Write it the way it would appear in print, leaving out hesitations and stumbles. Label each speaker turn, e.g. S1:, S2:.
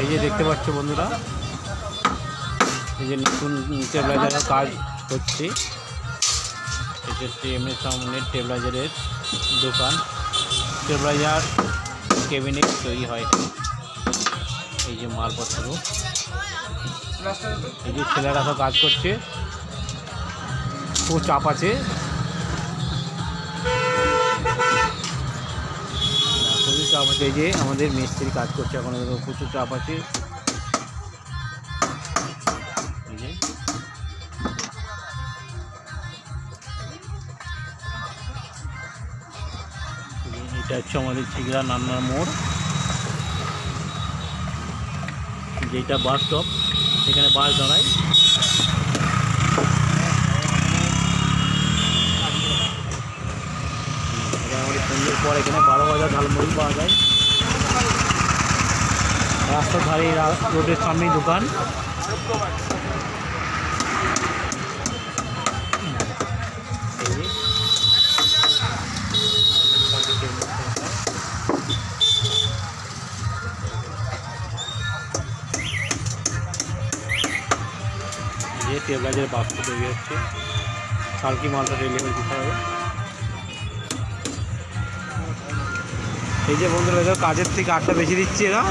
S1: এই যে দেখতে পাচ্ছ বন্ধুরা, এই যে নতুন স্টেবিলাইজারের কাজ হচ্ছে। এটা হচ্ছে এমএস সাউন্ডের স্টেবিলাইজারের দোকান। স্টেবিলাইজার ক্যাবিনেট তৈরি হয়। এই যে মালপত্র, এই যে ছেলেরা সব কাজ করছে, খুব চাপ আছে, খুবই চাপ আছে। এই যে আমাদের মিস্ত্রি কাজ করছে, এখন প্রচুর চাপ আছে। এটা হচ্ছে আমাদের চিগড়া নান্নার মোড়, যেটা বাস স্টপ, এখানে বাস দাঁড়ায়। আমাদের সন্ধ্যের পর এখানে 12 বাজার ঝালমুড়ি পাওয়া যায়। রাস্তার ধারে রোডের সামনেই দোকান। যে স্টেবিলাইজারের বাক্স তৈরি হচ্ছে, কালকে মালটা ডেলিভারি দিতে হবে। এই যে বন্ধুরা, কাজের থেকে 8টা বেশি দিচ্ছে এরা।